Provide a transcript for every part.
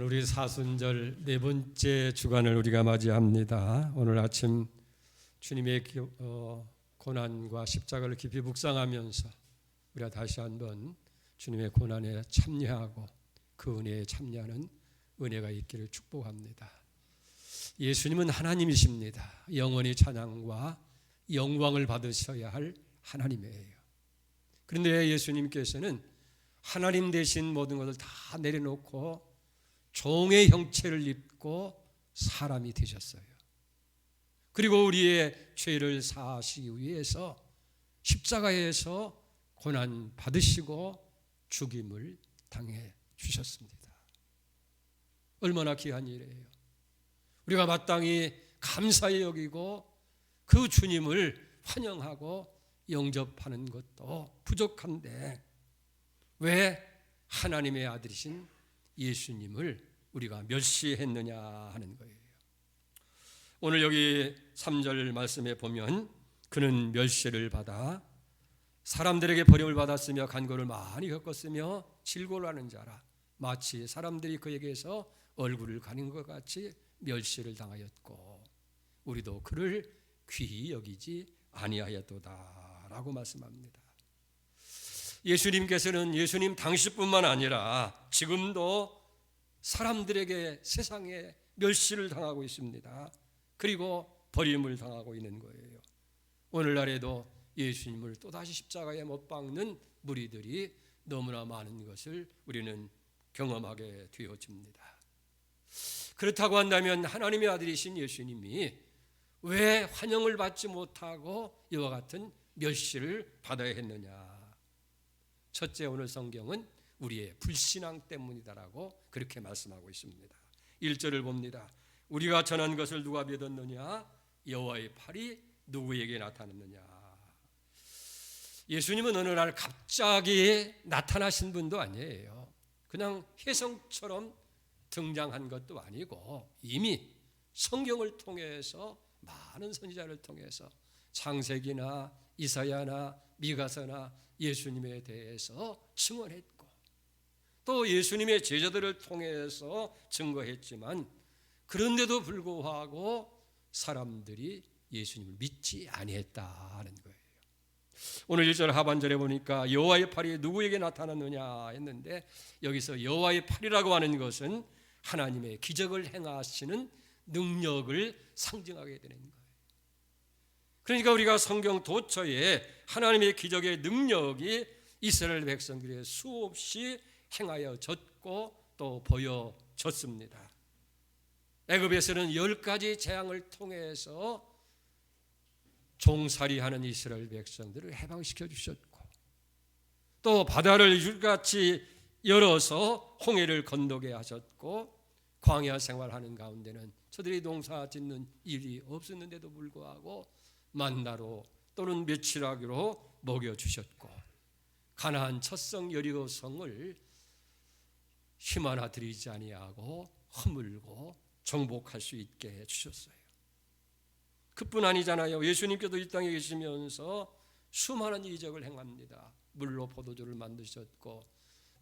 우리 사순절 네 번째 주간을 우리가 맞이합니다. 오늘 아침 주님의 고난과 십자가를 깊이 묵상하면서 우리가 다시 한번 주님의 고난에 참여하고 그 은혜에 참여하는 은혜가 있기를 축복합니다. 예수님은 하나님이십니다. 영원히 찬양과 영광을 받으셔야 할 하나님이에요. 그런데 예수님께서는 하나님 대신 모든 것을 다 내려놓고 종의 형체를 입고 사람이 되셨어요. 그리고 우리의 죄를 사하시기 위해서 십자가에서 고난 받으시고 죽임을 당해 주셨습니다. 얼마나 귀한 일이에요. 우리가 마땅히 감사히 여기고 그 주님을 환영하고 영접하는 것도 부족한데 왜 하나님의 아들이신 예수님을 우리가 멸시했느냐 하는 거예요. 오늘 여기 3절 말씀에 보면 그는 멸시를 받아 사람들에게 버림을 받았으며 간고를 많이 겪었으며 질고하는 자라 마치 사람들이 그에게서 얼굴을 가린 것 같이 멸시를 당하였고 우리도 그를 귀히 여기지 아니하였도다 라고 말씀합니다. 예수님께서는 예수님 당시뿐만 아니라 지금도 사람들에게 세상에 멸시를 당하고 있습니다. 그리고 버림을 당하고 있는 거예요. 오늘날에도 예수님을 또다시 십자가에 못 박는 무리들이 너무나 많은 것을 우리는 경험하게 되어집니다. 그렇다고 한다면 하나님의 아들이신 예수님이 왜 환영을 받지 못하고 이와 같은 멸시를 받아야 했느냐? 첫째, 오늘 성경은 우리의 불신앙 때문이다라고 그렇게 말씀하고 있습니다. 1절을 봅니다. 우리가 전한 것을 누가 믿었느냐? 여호와의 팔이 누구에게 나타났느냐? 예수님은 어느 날 갑자기 나타나신 분도 아니에요. 그냥 혜성처럼 등장한 것도 아니고 이미 성경을 통해서 많은 선지자를 통해서 창세기나 이사야나 미가서나 예수님에 대해서 증언했고 또 예수님의 제자들을 통해서 증거했지만 그런데도 불구하고 사람들이 예수님을 믿지 아니했다는 거예요. 오늘 1절 하반절에 보니까 여호와의 팔이 누구에게 나타났느냐 했는데 여기서 여호와의 팔이라고 하는 것은 하나님의 기적을 행하시는 능력을 상징하게 되는 거예요. 그러니까 우리가 성경 도처에 하나님의 기적의 능력이 이스라엘 백성들의 수없이 행하여졌고 또 보여졌습니다. 애굽에서는 10가지 재앙을 통해서 종살이하는 이스라엘 백성들을 해방시켜 주셨고 또 바다를 율같이 열어서 홍해를 건너게 하셨고 광야 생활하는 가운데는 저들이 농사 짓는 일이 없었는데도 불구하고 만나로 또는 며칠하기로 먹여주셨고 가나안 첫성 여리고 성을 힘 하나 들이지 아니하고 허물고 정복할 수 있게 해주셨어요. 그뿐 아니잖아요. 예수님께도 이 땅에 계시면서 수많은 이적을 행합니다. 물로 포도주를 만드셨고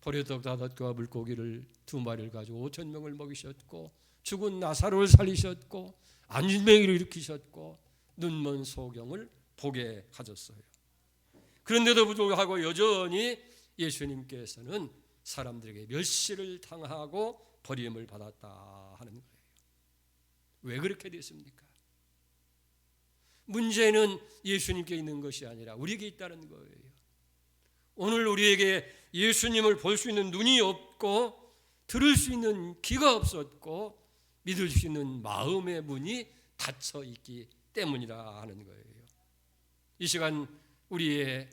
보리떡 5개와 물고기를 2마리를 가지고 5,000명을 먹이셨고 죽은 나사로를 살리셨고 안진뱅이를 일으키셨고 눈먼 소경을 보게 하셨어요. 그런데도 불구하고 여전히 예수님께서는 사람들에게 멸시를 당하고 버림을 받았다 하는 거예요. 왜 그렇게 됐습니까? 문제는 예수님께 있는 것이 아니라 우리에게 있다는 거예요. 오늘 우리에게 예수님을 볼 수 있는 눈이 없고 들을 수 있는 귀가 없었고 믿을 수 있는 마음의 문이 닫혀 있기 때문이라 하는 거예요. 이 시간 우리의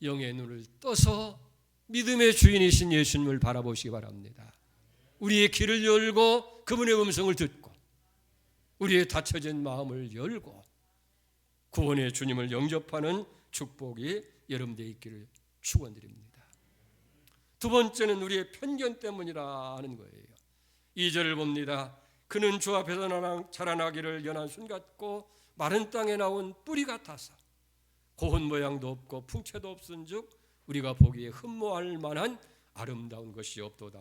영의 눈을 떠서 믿음의 주인이신 예수님을 바라보시기 바랍니다. 우리의 귀를 열고 그분의 음성을 듣고 우리의 닫혀진 마음을 열고 구원의 주님을 영접하는 축복이 여러분들에 있기를 축원드립니다. 두 번째는 우리의 편견 때문이라 하는 거예요. 2절을 봅니다. 그는 주 앞에서 자라나기를 연한 순 같고 마른 땅에 나온 뿌리 같아서 고운 모양도 없고 풍채도 없은즉 우리가 보기에 흠모할 만한 아름다운 것이 없도다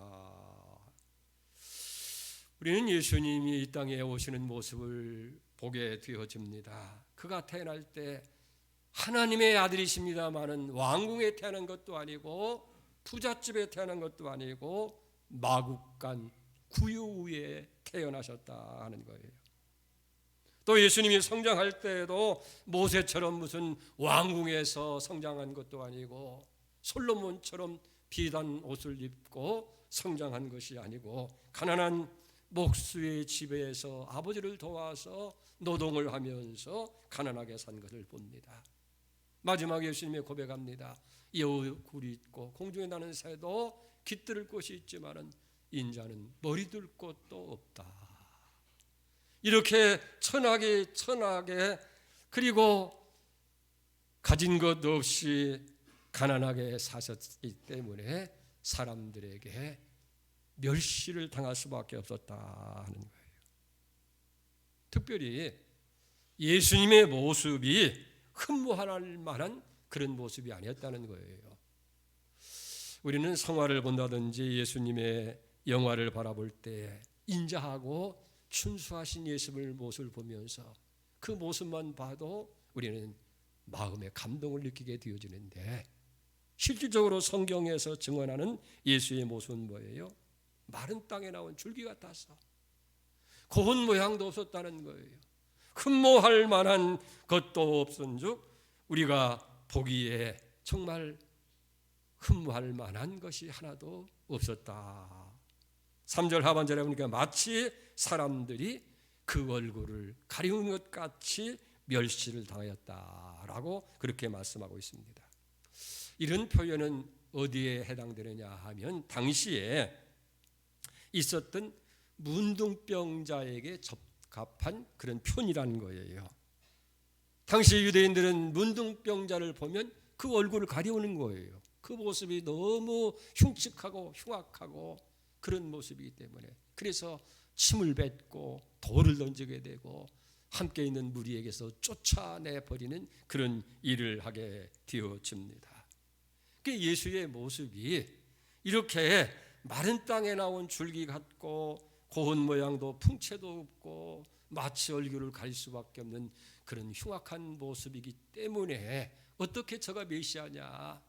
우리는 예수님이 이 땅에 오시는 모습을 보게 되어집니다. 그가 태어날 때 하나님의 아들이십니다마는 왕궁에 태어난 것도 아니고 부잣집에 태어난 것도 아니고 마국간 구유에 태어나셨다 하는 거예요. 또 예수님이 성장할 때에도 모세처럼 무슨 왕궁에서 성장한 것도 아니고 솔로몬처럼 비단 옷을 입고 성장한 것이 아니고 가난한 목수의 집에서 아버지를 도와서 노동을 하면서 가난하게 산 것을 봅니다. 마지막에 예수님이 고백합니다. 여우굴이 있고 공중에 나는 새도 깃들을 곳이 있지만은 인자는 머리 둘 곳도 없다. 이렇게 천하게 그리고 가진 것 없이 가난하게 사셨기 때문에 사람들에게 멸시를 당할 수밖에 없었다 하는 거예요. 특별히 예수님의 모습이 흠모할 만한 그런 모습이 아니었다는 거예요. 우리는 성화를 본다든지 예수님의 영화를 바라볼 때 인자하고 순수하신 예수님의 모습을 보면서 그 모습만 봐도 우리는 마음의 감동을 느끼게 되어지는데 실질적으로 성경에서 증언하는 예수의 모습은 뭐예요? 마른 땅에 나온 줄기 같아서 고운 모양도 없었다는 거예요. 흠모할 만한 것도 없은즉 우리가 보기에 정말 흠모할 만한 것이 하나도 없었다. 3절 하반절에 보니까 마치 사람들이 그 얼굴을 가리운 것 같이 멸시를 당하였다라고 그렇게 말씀하고 있습니다. 이런 표현은 어디에 해당되느냐 하면 당시에 있었던 문둥병자에게 적합한 그런 표현이라는 거예요. 당시 유대인들은 문둥병자를 보면 그 얼굴을 가리우는 거예요. 그 모습이 너무 흉측하고 흉악하고 그런 모습이기 때문에 그래서 침을 뱉고 돌을 던지게 되고 함께 있는 무리에게서 쫓아내버리는 그런 일을 하게 되어집니다. 예수의 모습이 이렇게 마른 땅에 나온 줄기 같고 고운 모양도 풍채도 없고 마치 얼굴을 가릴 수밖에 없는 그런 흉악한 모습이기 때문에 어떻게 저가 메시아냐,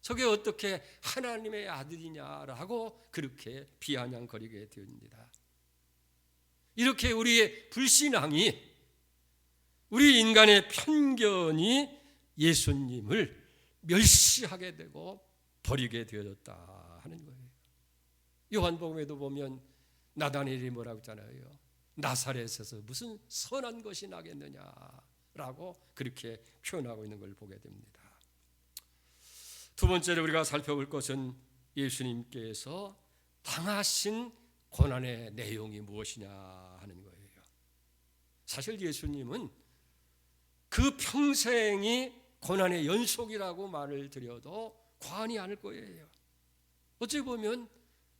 저게 어떻게 하나님의 아들이냐라고 그렇게 비아냥거리게 됩니다. 이렇게 우리의 불신앙이, 우리 인간의 편견이 예수님을 멸시하게 되고 버리게 되어졌다 하는 거예요. 요한복음에도 보면 나다나엘이 뭐라고 했잖아요. 나사렛에서 무슨 선한 것이 나겠느냐라고 그렇게 표현하고 있는 걸 보게 됩니다. 두 번째로 우리가 살펴볼 것은 예수님께서 당하신 고난의 내용이 무엇이냐 하는 거예요. 사실 예수님은 그 평생이 고난의 연속이라고 말을 드려도 과언이 아닐 거예요. 어찌 보면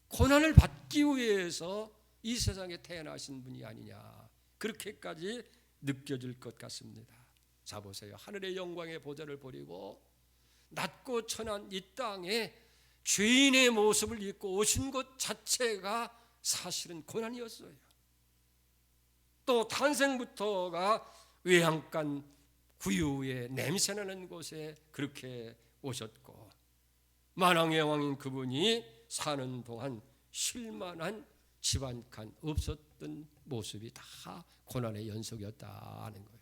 고난을 받기 위해서 이 세상에 태어나신 분이 아니냐, 그렇게까지 느껴질 것 같습니다. 자 보세요. 하늘의 영광의 보좌를 버리고 낮고 천한 이 땅에 죄인의 모습을 입고 오신 것 자체가 사실은 고난이었어요. 또 탄생부터가 외양간 구유의 냄새나는 곳에 그렇게 오셨고 만왕의 왕인 그분이 사는 동안 쉴만한 집 한 칸 없었던 모습이 다 고난의 연속이었다 하는 거예요.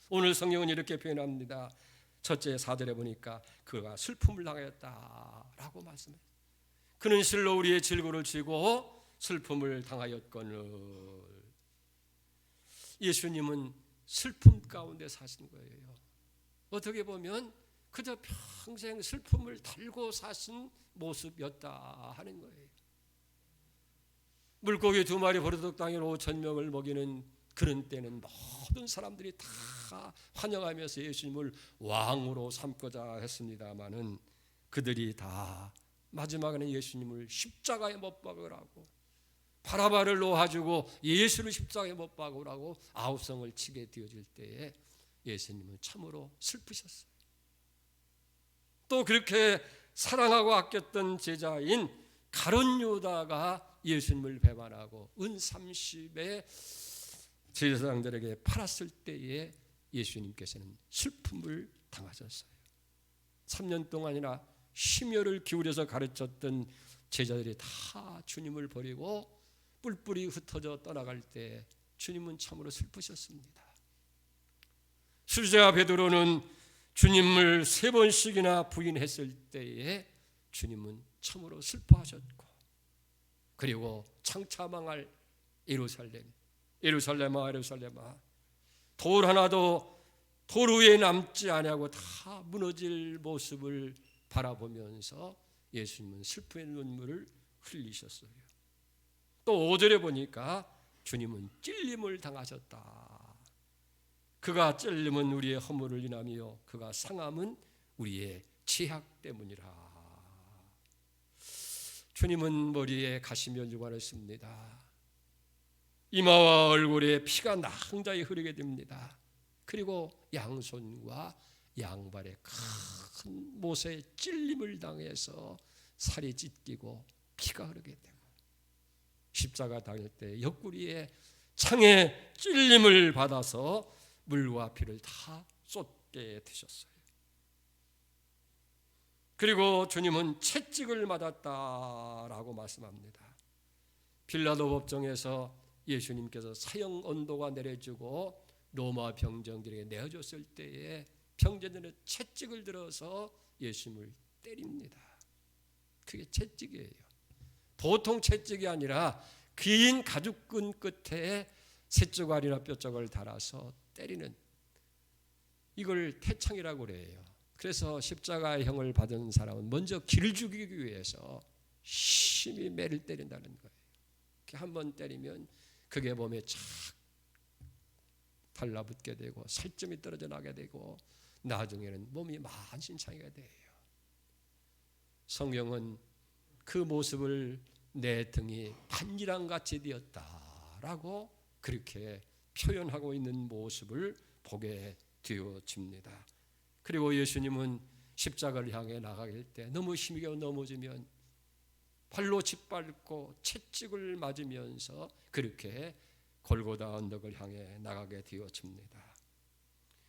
오늘 성경은 이렇게 표현합니다. 첫째 4절에 보니까 그가 슬픔을 당하였다라고 말씀해요. 그는 실로 우리의 질고를 지고 슬픔을 당하였거늘. 예수님은 슬픔 가운데 사신 거예요. 어떻게 보면 그저 평생 슬픔을 달고 사신 모습이었다 하는 거예요. 물고기 2마리 버르덕 당일 5,000명을 먹이는 그런 때는 모든 사람들이 다 환영하면서 예수님을 왕으로 삼고자 했습니다마는 그들이 다 마지막에는 예수님을 십자가에 못 박으라고, 바라바를 놓아주고 예수를 십자가에 못 박으라고 아우성을 치게 되어질 때에 예수님은 참으로 슬프셨어요. 또 그렇게 사랑하고 아꼈던 제자인 가룟 유다가 예수님을 배반하고 은 30에 제사장들에게 팔았을 때에 예수님께서는 슬픔을 당하셨어요. 3년 동안이나 심혈을 기울여서 가르쳤던 제자들이 다 주님을 버리고 뿔뿔이 흩어져 떠나갈 때 주님은 참으로 슬프셨습니다. 수제자 베드로는 주님을 3번씩이나 부인했을 때에 주님은 참으로 슬퍼하셨고, 그리고 창차 망할 예루살렘아 돌 하나도 돌 위에 남지 아니하고 다 무너질 모습을 바라보면서 예수님은 슬픔의 눈물을 흘리셨어요. 또 5절에 보니까 주님은 찔림을 당하셨다. 그가 찔림은 우리의 허물을 인하며 그가 상함은 우리의 죄악 때문이라. 주님은 머리에 가시면류관을 했습니다. 이마와 얼굴에 피가 낭자히 흐르게 됩니다. 그리고 양손과 양발에 큰 못에 찔림을 당해서 살이 찢기고 피가 흐르게 되고, 십자가 당할 때 옆구리에 창에 찔림을 받아서 물과 피를 다 쏟게 되셨어요. 그리고 주님은 채찍을 맞았다라고 말씀합니다. 빌라도 법정에서 예수님께서 사형 언도가 내려지고 로마 병정들에게 내어줬을 때에 병정들은 채찍을 들어서 예수님을 때립니다. 그게 채찍이에요. 보통 채찍이 아니라 긴 가죽끈 끝에 셋조각이나 뼈조각을 달아서 때리는, 이걸 태창이라고 그래요. 그래서 십자가의 형을 받은 사람은 먼저 기를 죽이기 위해서 심히 매를 때린다는 거예요. 한 번 때리면 그게 몸에 착 달라붙게 되고 살점이 떨어져 나게 되고 나중에는 몸이 만신창이가 돼요. 성경은 그 모습을 내 등이 반지랑같이 되었다라고 그렇게 표현하고 있는 모습을 보게 되어집니다. 그리고 예수님은 십자가를 향해 나가길 때 너무 힘겨 넘어지면 발로 짓밟고 채찍을 맞으면서 그렇게 골고다 언덕을 향해 나가게 되어집니다.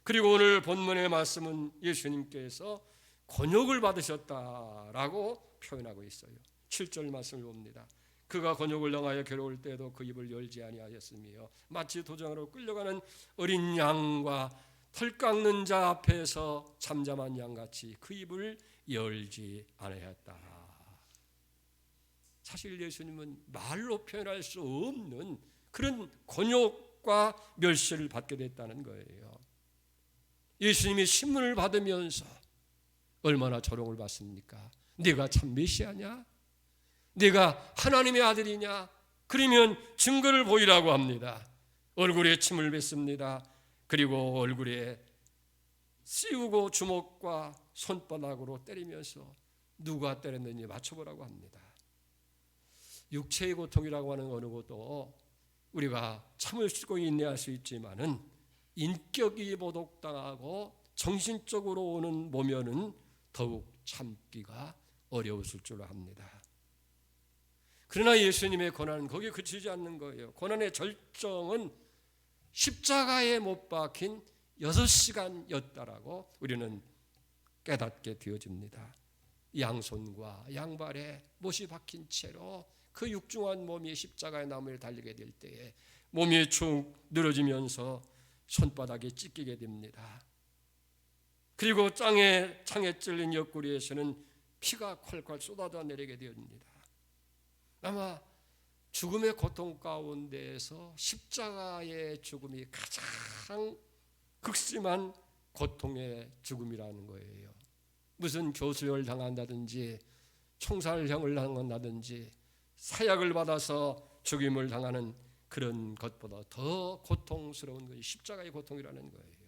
그리고 오늘 본문의 말씀은 예수님께서 곤욕을 받으셨다라고 표현하고 있어요. 7절 말씀을 봅니다. 그가 곤욕을 당하여 괴로울 때도 그 입을 열지 아니하였으며 마치 도장으로 끌려가는 어린 양과 털 깎는 자 앞에서 잠잠한 양같이 그 입을 열지 아니하였다. 사실 예수님은 말로 표현할 수 없는 그런 곤욕과 멸시를 받게 됐다는 거예요. 예수님이 신문을 받으면서 얼마나 조롱을 받습니까? 네가 참 메시아냐? 네가 하나님의 아들이냐? 그러면 증거를 보이라고 합니다. 얼굴에 침을 뱉습니다. 그리고 얼굴에 씌우고 주먹과 손바닥으로 때리면서 누가 때렸는지 맞춰보라고 합니다. 육체의 고통이라고 하는 어느 것도 우리가 참을 수 있고 인내할 수 있지만은 인격이 모독당하고 정신적으로 오는 모면은 더욱 참기가 어려웠을 줄 압니다. 그러나 예수님의 고난은 거기에 그치지 않는 거예요. 고난의 절정은 십자가에 못 박힌 6시간이었다라고 우리는 깨닫게 되어집니다. 양손과 양발에 못이 박힌 채로 그 육중한 몸이 십자가의 나무에 달리게 될 때에 몸이 축 늘어지면서 손바닥이 찢기게 됩니다. 그리고 창에 찔린 옆구리에서는 피가 콸콸 쏟아져 내리게 됩니다. 아마 죽음의 고통 가운데에서 십자가의 죽음이 가장 극심한 고통의 죽음이라는 거예요. 무슨 교수를 당한다든지 총살형을 당한다든지 사약을 받아서 죽임을 당하는 그런 것보다 더 고통스러운 것이 십자가의 고통이라는 거예요.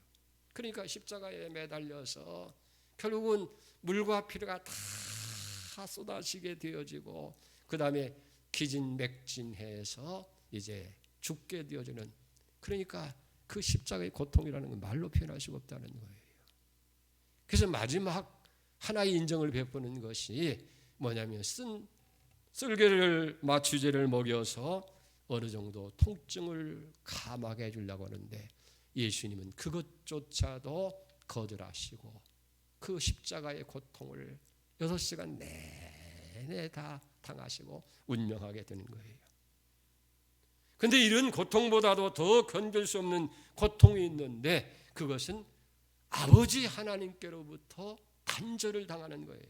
그러니까 십자가에 매달려서 결국은 물과 피가 다 쏟아지게 되어지고 그 다음에 기진맥진해서 이제 죽게 되어지는, 그러니까 그 십자가의 고통이라는 건 말로 표현할 수가 없다는 거예요. 그래서 마지막 하나의 인정을 베푸는 것이 뭐냐면 쓴 쓸개를 마취제를 먹여서 어느 정도 통증을 감하게 해주려고 하는데 예수님은 그것조차도 거절하시고 그 십자가의 고통을 6시간 내내 다 당하시고 운명하게 되는 거예요. 그런데 이런 고통보다도 더 견딜 수 없는 고통이 있는데 그것은 아버지 하나님께로부터 단절을 당하는 거예요.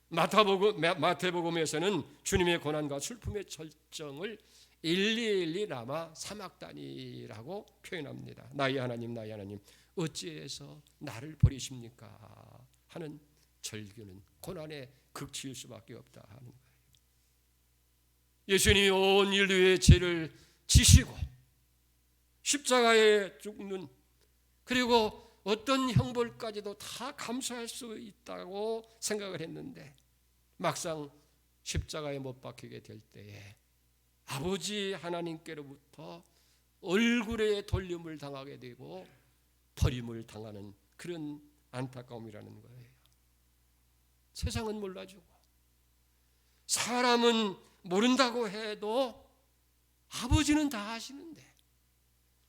마태복음에서는 주님의 고난과 슬픔의 절정을 일일이 라마 사막단이라고 표현합니다. 나의 하나님 나의 하나님 어찌해서 나를 버리십니까 하는 절규는 고난의 극치일 수밖에 없다 하는 거예요. 예수님이 온 인류의 죄를 지시고 십자가에 죽는, 그리고 어떤 형벌까지도 다 감수할 수 있다고 생각을 했는데 막상 십자가에 못 박히게 될 때에 아버지 하나님께로부터 얼굴에 돌림을 당하게 되고 버림을 당하는 그런 안타까움이라는 거예요. 세상은 몰라주고 사람은 모른다고 해도 아버지는 다 아시는데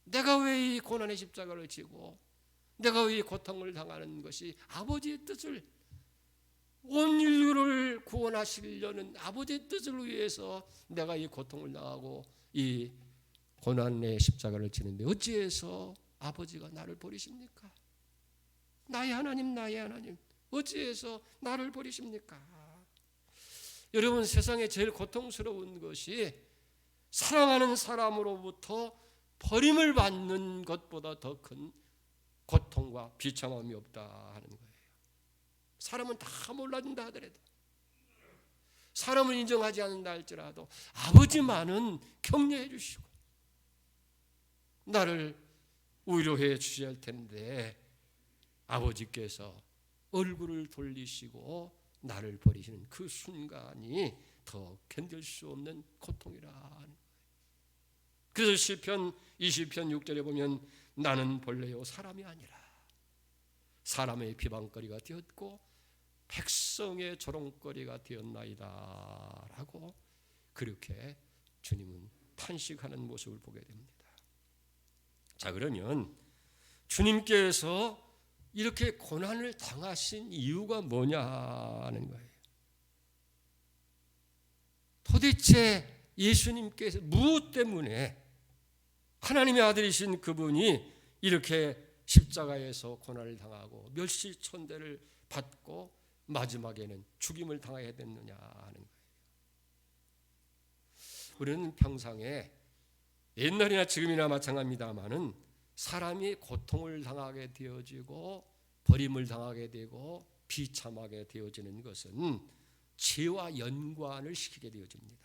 내가 왜 이 고난의 십자가를 지고 내가 왜 이 고통을 당하는 것이 아버지의 뜻을, 온 인류를 구원하시려는 아버지의 뜻을 위해서 내가 이 고통을 당하고 이 고난의 십자가를 지는데 어찌해서 아버지가 나를 버리십니까? 나의 하나님 나의 하나님 어찌해서 나를 버리십니까? 여러분, 세상에 제일 고통스러운 것이 사랑하는 사람으로부터 버림을 받는 것보다 더 큰 고통과 비참함이 없다 하는 거예요. 사람은 다 몰라준다 하더라도, 사람은 인정하지 않는다 할지라도 아버지만은 격려해 주시고 나를 위로해 주셔야 할 텐데 아버지께서 얼굴을 돌리시고 나를 버리시는 그 순간이 더 견딜 수 없는 고통이라 하는 거예요. 그래서 시편 20편 6절에 보면 나는 본래요 사람이 아니라 사람의 비방거리가 되었고 백성의 조롱거리가 되었나이다 라고 그렇게 주님은 탄식하는 모습을 보게 됩니다. 자, 그러면 주님께서 이렇게 고난을 당하신 이유가 뭐냐 하는 거예요. 도대체 예수님께서 무엇 때문에 하나님의 아들이신 그분이 이렇게 십자가에서 고난을 당하고 멸시천대를 받고 마지막에는 죽임을 당해야 됐느냐 하는 거예요. 우리는 평상에 옛날이나 지금이나 마찬가지입니다마는 사람이 고통을 당하게 되어지고 버림을 당하게 되고 비참하게 되어지는 것은 죄와 연관을 시키게 되어집니다.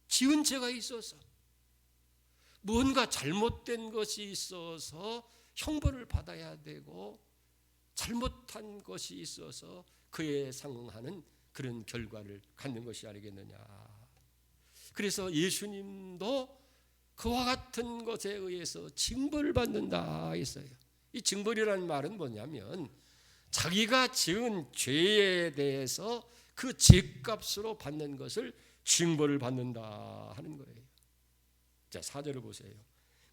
지은 죄가 있어서, 뭔가 잘못된 것이 있어서 형벌을 받아야 되고 잘못한 것이 있어서 그에 상응하는 그런 결과를 갖는 것이 아니겠느냐. 그래서 예수님도 그와 같은 것에 의해서 징벌을 받는다 했어요. 이 징벌이라는 말은 뭐냐면 자기가 지은 죄에 대해서 그 죄값으로 받는 것을 징벌을 받는다 하는 거예요. 자, 4절을 보세요.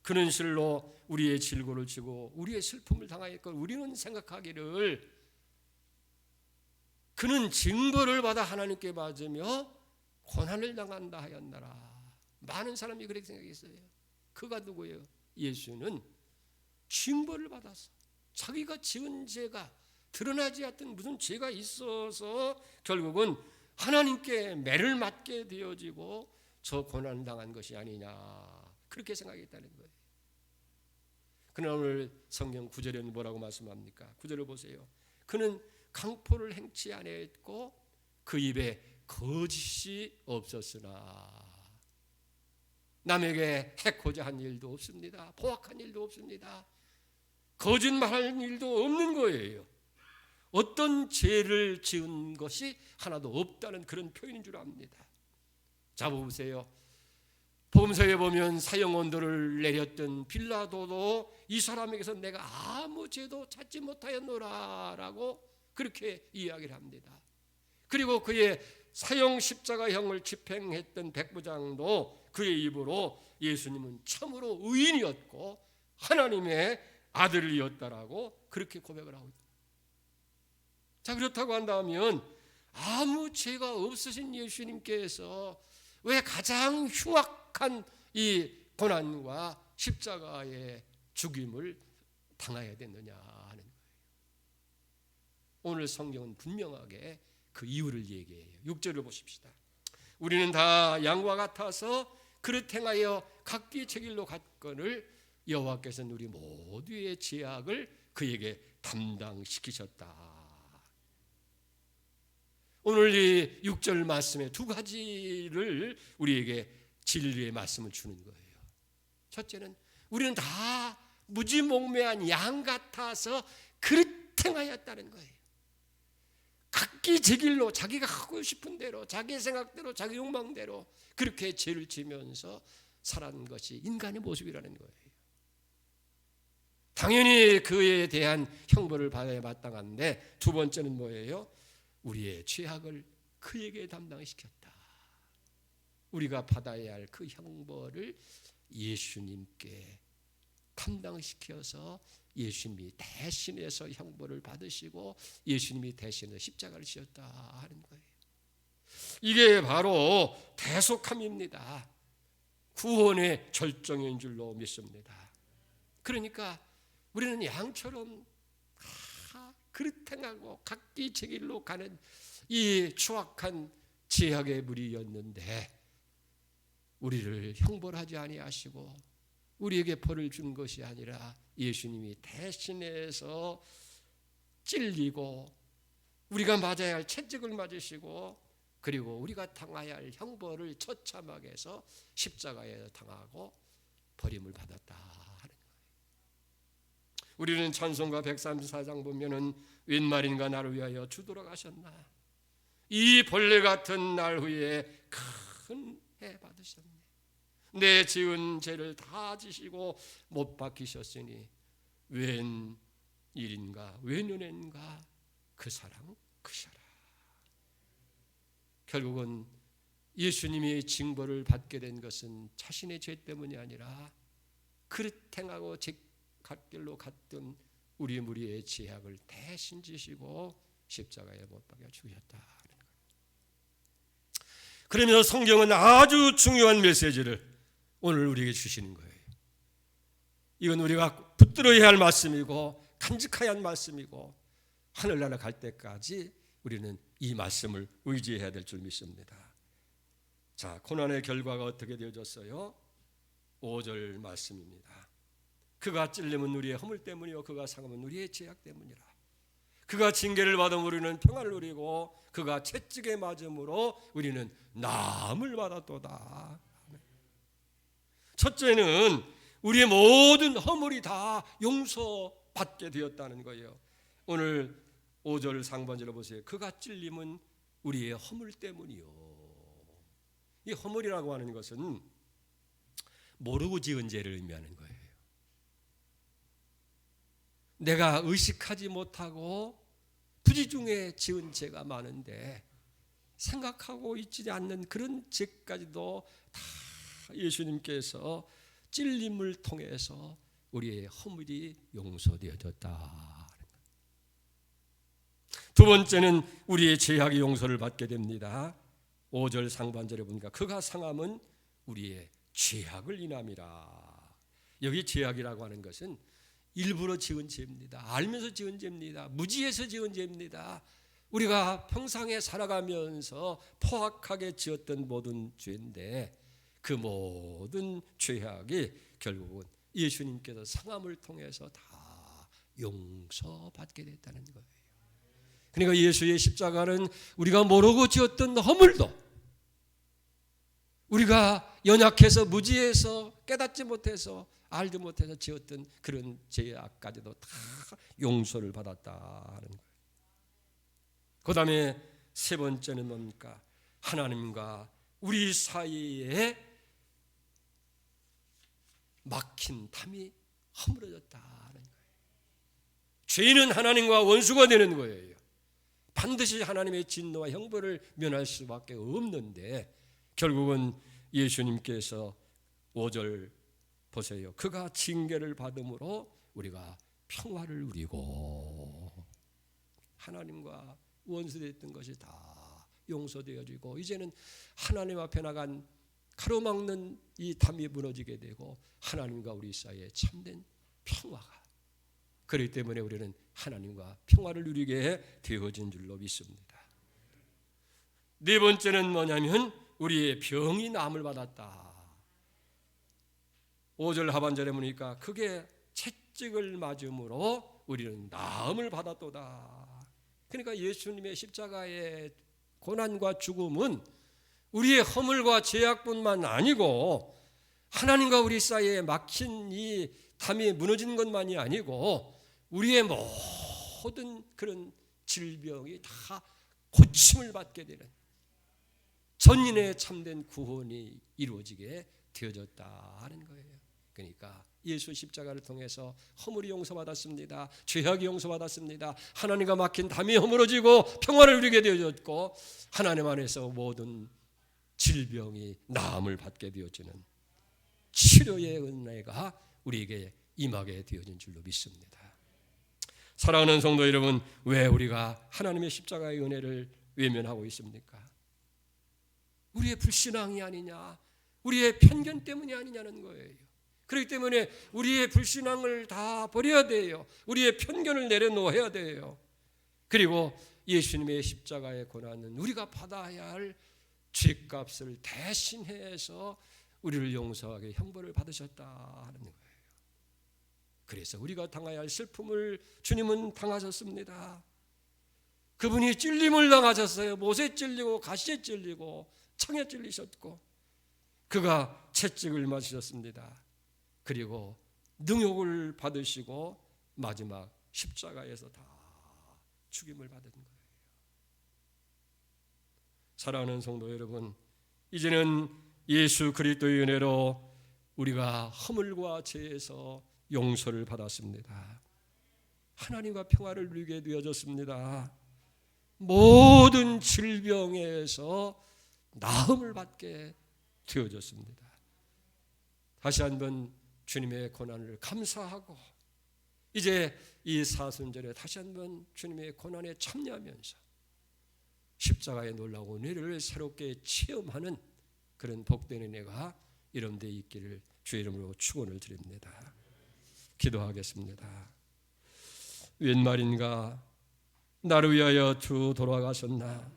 그는 실로 우리의 질고를 지고 우리의 슬픔을 당하였고 우리는 생각하기를 그는 징벌을 받아 하나님께 맞으며 고난을 당한다 하였나라. 많은 사람이 그렇게 생각했어요. 그가 누구예요? 예수는 징벌을 받아서 자기가 지은 죄가 드러나지 않던 무슨 죄가 있어서 결국은 하나님께 매를 맞게 되어지고 저 고난을 당한 것이 아니냐, 그렇게 생각했다는 거예요. 그러나 오늘 성경 9절에는 뭐라고 말씀합니까? 9절을 보세요. 그는 강포를 행치 아니했고 그 입에 거짓이 없었으나. 남에게 해코자 한 일도 없습니다. 포악한 일도 없습니다. 거짓말하는 일도 없는 거예요. 어떤 죄를 지은 것이 하나도 없다는 그런 표현인 줄 압니다. 자, 보세요. 복음서에 보면 사형 언도를 내렸던 빌라도도 이 사람에게서 내가 아무 죄도 찾지 못하였노라 라고 그렇게 이야기를 합니다. 그리고 그의 사형 십자가형을 집행했던 백부장도 그의 입으로 예수님은 참으로 의인이었고 하나님의 아들이었다라고 그렇게 고백을 하고 있다. 자, 그렇다고 한다면 아무 죄가 없으신 예수님께서 왜 가장 흉악한 이 고난과 십자가의 죽임을 당해야 됐느냐 하는 거예요. 오늘 성경은 분명하게 그 이유를 얘기해요. 6절을 보십시다. 우리는 다 양과 같아서 그릇 행하여 각기 제 길로 갔거늘 여호와께서는 우리 모두의 죄악을 그에게 담당시키셨다. 오늘 이 6절 말씀에 두 가지를 우리에게 진리의 말씀을 주는 거예요. 첫째는 우리는 다 무지몽매한 양 같아서 그릇 행하였다는 거예요. 각기 제 길로 자기가 하고 싶은 대로 자기 생각대로 자기 욕망대로 그렇게 죄를 지면서 살아가는 것이 인간의 모습이라는 거예요. 당연히 그에 대한 형벌을 받아야 마땅한데 두 번째는 뭐예요? 우리의 죄악을 그에게 담당시켰다. 우리가 받아야 할 그 형벌을 예수님께 담당시켜서 예수님이 대신해서 형벌을 받으시고 예수님이 대신해서 십자가를 지었다 하는 거예요. 이게 바로 대속함입니다. 구원의 절정인 줄로 믿습니다. 그러니까 우리는 양처럼 그릇 행하고 각기 제 길로 가는 이 추악한 죄악의 무리였는데 우리를 형벌하지 아니하시고 우리에게 벌을 준 것이 아니라 예수님이 대신해서 찔리고 우리가 맞아야 할 채찍을 맞으시고 그리고 우리가 당해야 할 형벌을 처참하게 해서 십자가에 당하고 버림을 받았다 하는 거예요. 우리는 찬송가 134장 보면은 웬 말인가 나를 위하여 주도록 하셨나, 이 벌레 같은 날 후에 큰 해 받으셨네, 내 지은 죄를 다 지시고 못 박히셨으니 웬 일인가 웬 은혜인가 그 사랑 크셔라. 결국은 예수님이 징벌을 받게 된 것은 자신의 죄 때문이 아니라 그릇 행하고 갓길로 갔던 우리 무리의 죄악을 대신 지시고 십자가에 못 박아 죽였다. 그러면서 성경은 아주 중요한 메시지를 오늘 우리에게 주시는 거예요. 이건 우리가 붙들어야 할 말씀이고 간직해야 할 말씀이고 하늘나라 갈 때까지 우리는 이 말씀을 의지해야 될 줄 믿습니다. 자, 고난의 결과가 어떻게 되어졌어요? 5절 말씀입니다. 그가 찔림은 우리의 허물 때문이요 그가 상함은 우리의 죄악 때문이라. 그가 징계를 받아 우리는 평안을 누리고 그가 채찍에 맞음으로 우리는 나음을 받았도다. 첫째는 우리의 모든 허물이 다 용서받게 되었다는 거예요. 오늘 5절 상반절을 보세요. 그가 찔림은 우리의 허물 때문이요. 이 허물이라고 하는 것은 모르고 지은 죄를 의미하는 거예요. 내가 의식하지 못하고 부지중에 지은 죄가 많은데 생각하고 있지 않는 그런 죄까지도 다 예수님께서 찔림을 통해서 우리의 허물이 용서되어졌다. 두 번째는 우리의 죄악이 용서를 받게 됩니다. 5절 상반절에 보니까 그가 상함은 우리의 죄악을 인함이라. 여기 죄악이라고 하는 것은 일부러 지은 죄입니다. 알면서 지은 죄입니다. 무지해서 지은 죄입니다. 우리가 평상에 살아가면서 포악하게 지었던 모든 죄인데 그 모든 죄악이 결국은 예수님께서 상함을 통해서 다 용서받게 됐다는 거예요. 그러니까 예수의 십자가는 우리가 모르고 지었던 허물도, 우리가 연약해서 무지해서 깨닫지 못해서 알지 못해서 지었던 그런 죄악까지도 다 용서를 받았다 하는 거예요. 그 다음에 세 번째는 뭡니까? 하나님과 우리 사이에 막힌 담이 허물어졌다 하는 거예요. 죄인은 하나님과 원수가 되는 거예요. 반드시 하나님의 진노와 형벌을 면할 수밖에 없는데 결국은 예수님께서 5절 보세요. 그가 징계를 받음으로 우리가 평화를 누리고 하나님과 원수됐던 것이 다 용서되어지고 이제는 하나님 앞에 나간 가로막는 이 담이 무너지게 되고 하나님과 우리 사이에 참된 평화가, 그렇기 때문에 우리는 하나님과 평화를 누리게 되어진 줄로 믿습니다. 네 번째는 뭐냐면 우리의 병이 나음을 받았다. 5절 하반절에 보니까 그게 채찍을 맞음으로 우리는 나음을 받았도다. 그러니까 예수님의 십자가의 고난과 죽음은 우리의 허물과 죄악뿐만 아니고 하나님과 우리 사이에 막힌 이 담이 무너진 것만이 아니고 우리의 모든 그런 질병이 다 고침을 받게 되는 전인의 참된 구원이 이루어지게 되어졌다 하는 거예요. 그러니까 예수 십자가를 통해서 허물이 용서받았습니다. 죄악이 용서받았습니다. 하나님과 막힌 담이 허물어지고 평화를 누리게 되어졌고 하나님 안에서 모든 질병이 나음을 받게 되어지는 치료의 은혜가 우리에게 임하게 되어진 줄로 믿습니다. 사랑하는 성도 여러분, 왜 우리가 하나님의 십자가의 은혜를 외면하고 있습니까? 우리의 불신앙이 아니냐, 우리의 편견 때문이 아니냐는 거예요. 그렇기 때문에 우리의 불신앙을 다 버려야 돼요. 우리의 편견을 내려놓아야 돼요. 그리고 예수님의 십자가의 고난은 우리가 받아야 할 죄값을 대신해서 우리를 용서하게 형벌을 받으셨다 하는 거예요. 그래서 우리가 당해야 할 슬픔을 주님은 당하셨습니다. 그분이 찔림을 당하셨어요. 못에 찔리고 가시에 찔리고 창에 찔리셨고 그가 채찍을 맞으셨습니다. 그리고 능욕을 받으시고 마지막 십자가에서 다 죽임을 받은 거예요. 사랑하는 성도 여러분, 이제는 예수 그리스도의 은혜로 우리가 허물과 죄에서 용서를 받았습니다. 하나님과 평화를 누리게 되어졌습니다. 모든 질병에서 나음을 받게 되어졌습니다. 다시 한번 주님의 고난을 감사하고 이제 이 사순절에 다시 한번 주님의 고난에 참여하면서 십자가의 놀라운 은혜를 새롭게 체험하는 그런 복된 은혜가 여러분들에 있기를 주의 이름으로 축원을 드립니다. 기도하겠습니다. 웬 말인가 나를 위하여 주 돌아가셨나.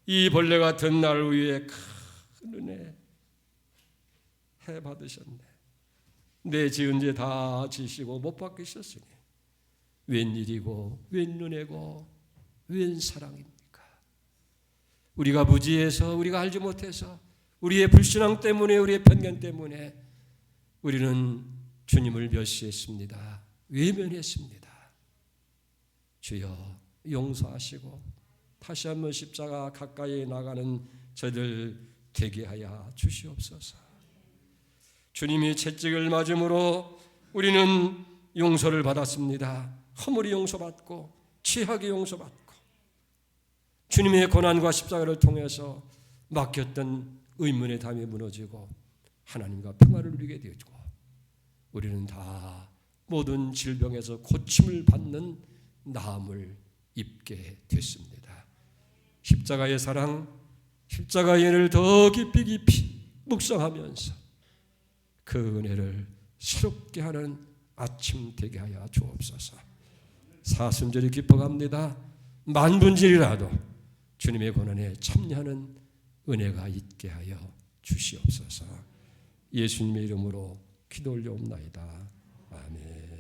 이 벌레 같은 나를 위해 큰 은혜 해 받으셨네. 내 지은 죄 다 지시고 못 박히셨으니 웬일이고 웬 은혜고 웬 사랑입니까? 우리가 무지해서 우리가 알지 못해서 우리의 불신앙 때문에 우리의 편견 때문에 우리는 주님을 멸시했습니다. 외면했습니다. 주여 용서하시고 다시 한번 십자가 가까이 나가는 저희들 되게 하여 주시옵소서. 주님이 채찍을 맞음으로 우리는 용서를 받았습니다. 허물이 용서받고 죄악이 용서받고 주님의 고난과 십자가를 통해서 막혔던 의문의 담이 무너지고 하나님과 평화를 누리게 되었고 우리는 다 모든 질병에서 고침을 받는 나음을 입게 됐습니다. 십자가의 사랑, 십자가의 은혜를 더 깊이 묵상하면서 그 은혜를 새롭게 하는 아침 되게 하여 주옵소서. 사순절이 깊어갑니다. 만분절이라도 주님의 고난에 참여하는 은혜가 있게 하여 주시옵소서. 예수님의 이름으로 기도 올려옵나이다. 아멘.